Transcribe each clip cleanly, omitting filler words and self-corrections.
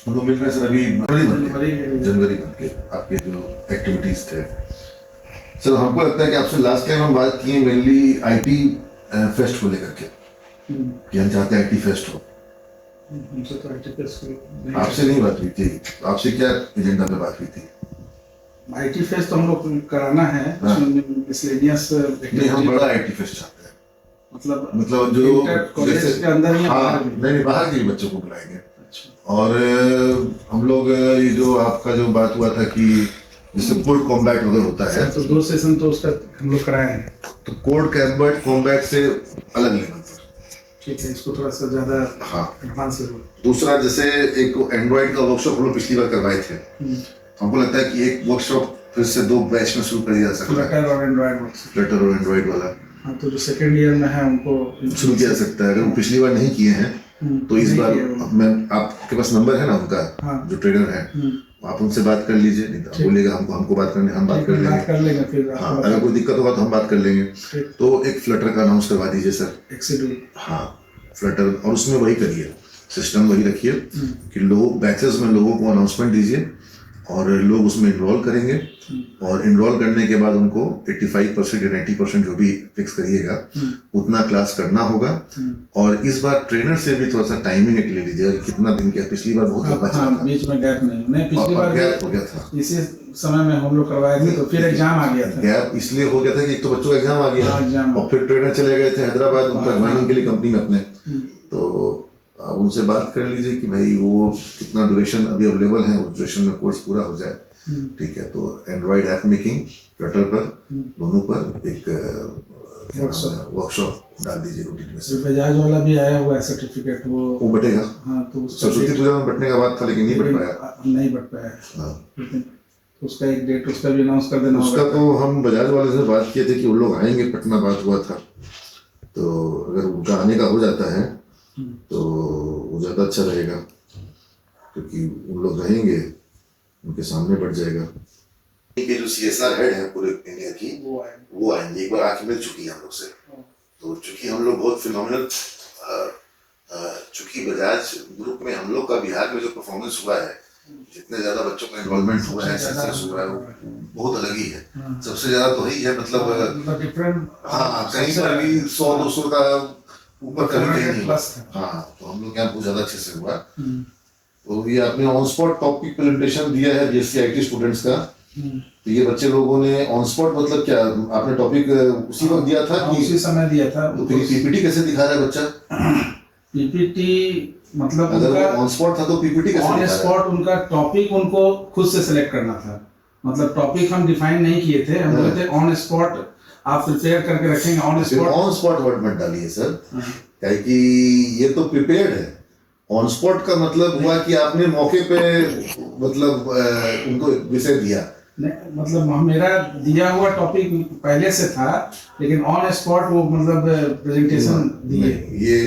हम लोग मिल रहे हैं सर अभी जनवरी बन के आपके जो एक्टिविटीज थे सर। हमको लगता है कि आपसे लास्ट टाइम हम बात किए मेनली आईटी फेस्ट को लेकर के कि हम चाहते हैं आईटी फेस्ट हो। हमसे तो आईटी फेस्ट आपसे नहीं बात हुई थी, आपसे क्या एजेंडा पे बात हुई थी? आईटी फेस्ट तो हम लोग कराना है, मिसलेनियस नहीं, हम बड़ा आईटी फेस्ट चाहते हैं। मतलब जो कॉलेज के अंदर ही नहीं बाहर के बच्चों को बुलाएंगे। और हम लोग ये जो आपका जो बात हुआ था कि जिससे कोड कॉम्बैट वगैरह होता है तो 2 सेशन तो उसका हम लोग कराए हैं। तो कोड कॉम्बैट से अलग लेवल पर ठीक है, इसको थोड़ा सा ज्यादा एडवांस हो। दूसरा जैसे एक एंड्रॉइड का वर्कशॉप हम लोग पिछली बार करवाए थे, हमको लगता है कि एक वर्कशॉप फिर से 2 बैच में शुरू कर दिया जा सकता है। फ्लटर और एंड्रॉइड वाला। हाँ, तो जो सेकंड ईयर में है उनको शुरू किया जा सकता है। अगर वो पिछली बार नहीं किए हैं तो इस बार मैं आपके पास नंबर है ना उनका, जो ट्रेनर है, आप उनसे बात कर लीजिए। नहीं तो बोलेगा हमको बात करने, हम बात कर लेंगे फिर। हाँ, अगर कोई दिक्कत होगा तो हम बात कर लेंगे। तो एक फ्लटर का अनाउंस करवा दीजिए सर। हाँ, फ्लटर, और उसमें वही करिए, सिस्टम वही रखिए कि लोग बैचेस में लोगों को अनाउंसमेंट दीजिए और लोग उसमें इनरोल करेंगे और इनरोल करने के बाद उनको 85% या 90% जो भी फिक्स करिएगा उतना क्लास करना होगा। और इस बार ट्रेनर से भी थोड़ा सा टाइमिंग ले लीजिएगा कि कितना दिन क्या। पिछली बार बहुत लंबा चला था, बीच में गैप नहीं, पिछली बार गैप हो गया था। इसी समय में हम लोग करवाए थे तो फिर एग्जाम आ गया था। गैप इसलिए हो गया था कि एक तो बच्चों का एग्जाम आ गया और फिर ट्रेनर चले गए थे हैदराबाद उनका ज्वाइनिंग के लिए कंपनी में अपने। तो आप उनसे बात कर लीजिए कि भाई वो कितना ड्यूरेशन अभी अवेलेबल है, उस ड्यूरेशन में कोर्स पूरा हो जाए। ठीक है, तो एंड्रॉइड ऐप मेकिंग फ्लटर पर दोनों पर एक वर्कशॉप डाल दीजिए रूटीन में से। बजाज वाला भी आया हुआ है सर्टिफिकेट, वो बटेगा। हाँ, तो सरस्वती पूजा में बटने का बात था लेकिन नहीं बट पाया। हाँ, उसका एक डेट उसका भी अनाउंस कर देना। उसका तो हम बजाज वाले से बात किए थे कि वो लोग आएंगे, पटना बात हुआ था। तो अगर उनका आने का हो जाता है तो वो ज़्यादा अच्छा रहेगा क्योंकि उन लोग रहेंगे, उनके सामने बढ़ जाएगा। के जो CSR हेड है पूरे इंडिया की वो आएंगे। एक बार आके मिल चुकी है हम लोग से, तो चूंकि हम लोग बहुत फिनोमिनल, चूंकि बजाज ग्रुप में हम लोग का बिहार में जो परफॉर्मेंस हुआ है, जितने ज्यादा बच्चों का इन्वॉल्वमेंट हुआ है, सक्सेस हुआ है, वो बहुत अलग ही है। सबसे ज्यादा तो वही है, मतलब डिफरेंट। हाँ, कहीं पर भी 100-200 का ऊपर कभी नहीं। हाँ, तो हम लोग यहाँ बहुत ज्यादा अच्छे से हुआ। तो ये आपने ऑन स्पॉट टॉपिक प्रेजेंटेशन दिया है BSc IT स्टूडेंट्स का। तो ये बच्चे लोगों ने ऑन स्पॉट मतलब क्या आपने टॉपिक उसी वक्त दिया था कि उसी समय दिया था? तो फिर PPT कैसे दिखा रहा है बच्चा? PPT मतलब अगर वो ऑन स्पॉट था तो PPT कैसे ऑन स्पॉट उनका टॉपिक उनको खुद से सिलेक्ट करना था। मतलब टॉपिक हम डिफाइन नहीं किए थे, हम बोले थे ऑन स्पॉट आप प्रिपेयर करके रखेंगे। ऑन स्पॉट वर्ड मत डालिए सर, क्या कि ये तो प्रिपेयर्ड है। ऑन स्पॉट का मतलब हुआ कि आपने मौके पे मतलब उनको विषय दिया। मतलब मेरा दिया हुआ टॉपिक पहले से था लेकिन ऑन स्पॉट वो मतलब प्रेजेंटेशन दिए। ये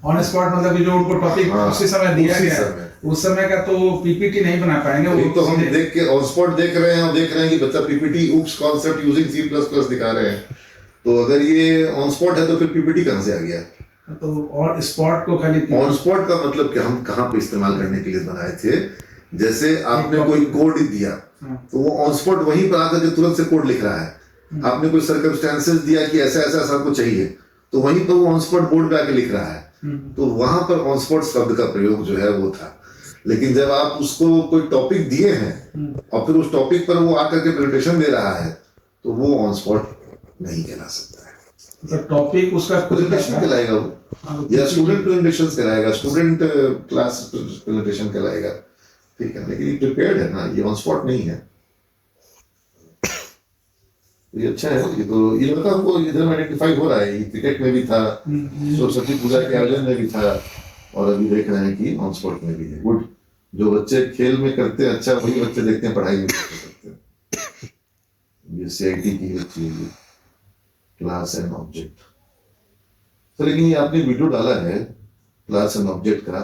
ऑन स्पॉट मतलब जो उनको टॉपिक उसी समय दिया गया, उस समय का तो PPT नहीं बना पाएंगे। वो तो हम देख के ऑन स्पॉट देख रहे हैं और देख रहे हैं कि बच्चा PPT उप्स कॉन्सेप्ट यूजिंग C++ दिखा रहे हैं। तो अगर ये ऑन स्पॉट है तो फिर PPT कहाँ से आ गया? तो और स्पॉट को खाली ऑन स्पॉट का मतलब कि हम कहाँ पे इस्तेमाल करने के लिए बनाए थे, जैसे आपने कोई कोड दिया तो वो ऑन स्पॉट वहीं पर आकर के तुरंत से कोड लिख रहा है। आपने कोई सर्कमस्टेंसेस दिया कि ऐसा ऐसा आपको चाहिए तो वहीं पर वो ऑन स्पॉट बोर्ड पे आके लिख रहा है। तो वहां पर ऑन स्पॉट शब्द का प्रयोग जो है वो था। लेकिन जब आप उसको कोई टॉपिक दिए हैं और फिर उस टॉपिक पर वो आकर के प्रेजेंटेशन दे रहा है तो वो ऑन स्पॉट नहीं कहला सकता है। मतलब टॉपिक उसका प्रेजेंटेशन कहलाएगा वो, या स्टूडेंट प्रेजेंटेशन कहलाएगा, स्टूडेंट क्लास प्रेजेंटेशन कहलाएगा। ठीक है, लेकिन ये प्रिपेयर्ड है ना, ये ऑन स्पॉट नहीं है। ये अच्छा है। ये तो ये लड़का हमको इधर में आइडेंटिफाई हो रहा है, क्रिकेट में भी था, सरस्वती पूजा के आयोजन में भी था और अभी देख रहे हैं कि ऑन स्पॉट में भी है। गुड, जो बच्चे खेल में करते हैं अच्छा वही बच्चे देखते हैं पढ़ाई में करते हैं। ये CIT की होती है क्लास एंड ऑब्जेक्ट। तो लेकिन ये आपने वीडियो डाला है क्लास एंड ऑब्जेक्ट का,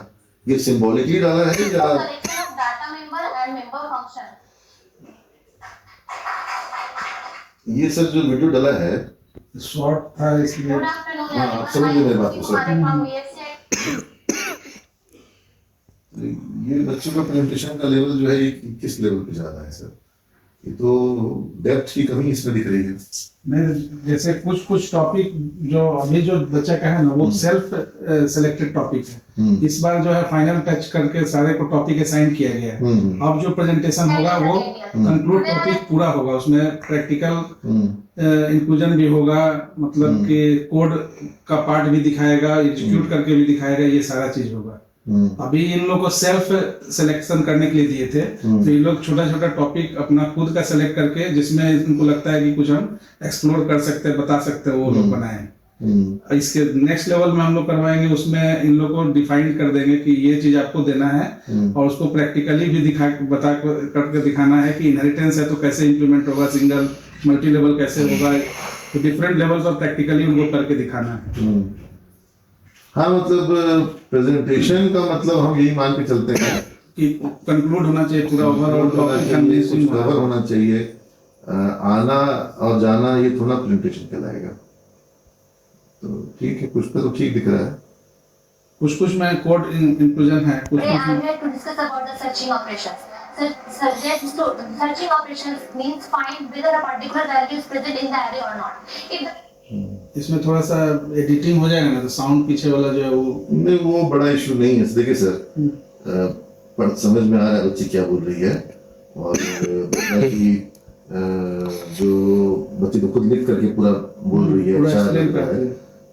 ये सिंबॉलिकली डाला है या ये सर जो वीडियो डाला है शॉर्ट था इसलिए? हाँ, समझ गए मेरी बात को सर। ये बच्चों का प्रेजेंटेशन का लेवल जो है ये किस लेवल पे जा रहा है सर? ये तो डेप्थ की कमी इसमें दिख रही है। नहीं, जैसे कुछ टॉपिक जो अभी जो बच्चा का है ना वो सेल्फ सेलेक्टेड टॉपिक है। इस बार जो है फाइनल टच करके सारे को टॉपिक असाइन किया गया है। अब जो प्रेजेंटेशन होगा वो कंक्लूड टॉपिक पूरा होगा, उसमें प्रैक्टिकल इंक्लूजन भी होगा, मतलब कि कोड का पार्ट भी दिखाएगा, एग्जीक्यूट करके भी दिखाएगा, ये सारा चीज होगा। अभी इन लोगों को सेल्फ सिलेक्शन करने के लिए दिए थे, तो ये लोग छोटा छोटा टॉपिक अपना खुद का सेलेक्ट करके जिसमें इनको लगता है कि कुछ हम एक्सप्लोर कर सकते हैं, बता सकते हैं, वो लोग बनाए। इसके नेक्स्ट लेवल में हम लोग करवाएंगे, उसमें इन लोगों को डिफाइन कर देंगे कि ये चीज आपको देना है और उसको प्रैक्टिकली भी बता करके दिखाना है कि इनहेरिटेंस है तो कैसे इंप्लीमेंट होगा, सिंगल मल्टी लेवल कैसे होगा, तो डिफरेंट लेवल पर प्रैक्टिकली उनको करके दिखाना है। हाँ, मतलब प्रेजेंटेशन का मतलब हम यही मान के चलते हैं कि कंक्लूड होना चाहिए पूरा ओवरऑल टॉपिक कवर होना चाहिए। आना और जाना ये थोड़ा प्रेजेंटेशन कहलाएगा। तो ठीक है, कुछ तो ठीक दिख रहा है, कुछ में कोड इंक्लूजन है, कुछ I'm here to discuss about the searching operations. Searching operations means find whether a particular value is present in the array or not. If the इसमें थोड़ा सा एडिटिंग हो जाएगा ना, तो साउंड पीछे वाला जो है वो बड़ा इशू नहीं है। देखिए सर, पर समझ में आ रहा है बच्ची क्या बोल रही है, और बाकी जो बच्ची तो खुद लिख करके पूरा बोल रही है, अच्छा लग रहा है।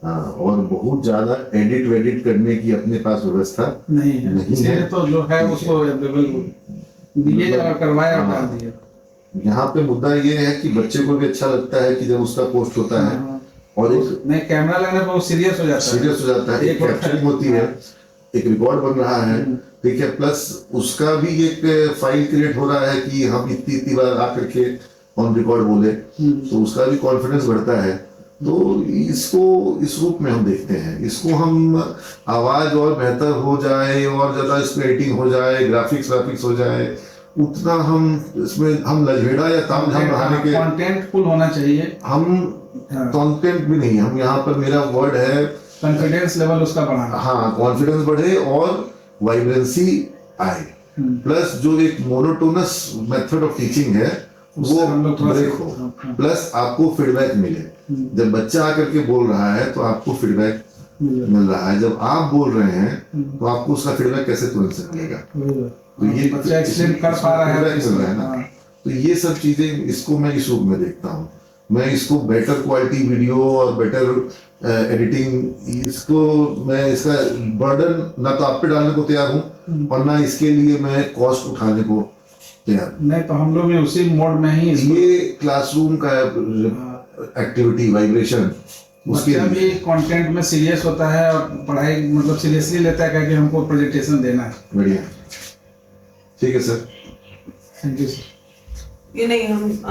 हाँ, और बहुत ज्यादा एडिट वेडिट करने की अपने पास व्यवस्था नहीं है, तो जो है उसको अवेलेबल दिए और करवाया और डाल दिए। यहाँ पे मुद्दा ये है कि बच्चे को भी अच्छा लगता है कि जब उसका पोस्ट होता है और एक नहीं कैमरा लगने पर वो सीरियस हो जाता है, एक कैप्चरिंग होती है, एक रिकॉर्ड बन रहा है, ठीक है, प्लस उसका भी एक फाइल क्रिएट हो रहा है कि हम इतनी बार आकर के ऑन रिकॉर्ड बोले, तो उसका भी कॉन्फिडेंस बढ़ता है। तो इसको इस रूप में हम देखते हैं, इसको हम आवाज और बेहतर हो जाए और ज्यादा इसमें एडिटिंग हो जाए, ग्राफिक्स हो जाए, उतना हम इसमें हम लजहेड़ा या तामझाम बढ़ाने के कंटेंटफुल होना चाहिए। हम कंटेंट भी नहीं, हम यहाँ पर मेरा वर्ड है कॉन्फिडेंस लेवल उसका बढ़ाना। हाँ, कॉन्फिडेंस बढ़े और वाइब्रेंसी आए, प्लस जो एक मोनोटोनस मेथड ऑफ टीचिंग है वो ब्रेक हो, प्लस आपको फीडबैक मिले। जब बच्चा आकर के बोल रहा है तो आपको फीडबैक मिल रहा है, जब आप बोल रहे हैं तो आपको उसका फीडबैक कैसे तुरंत से मिलेगा? तो ये बच्चा एक्सप्लेन कर पा रहा है ना, तो ये सब चीजें, इसको मैं इस रूप में देखता हूँ। मैं इसको बेटर क्वालिटी वीडियो और बेटर एडिटिंग, इसको मैं इसका बर्डन ना तो आप पे डालने को तैयार हूँ और ना इसके लिए मैं कॉस्ट उठाने को तैयार नहीं। तो हम लोग उसी मोड में ही ये क्लासरूम का एक्टिविटी वाइब्रेशन, उसके भी कंटेंट में सीरियस होता है और पढ़ाई मतलब सीरियसली लेता है कि हमको प्रेजेंटेशन देना है। बढ़िया, ठीक है सर, थैंक यू सर। ये नहीं हम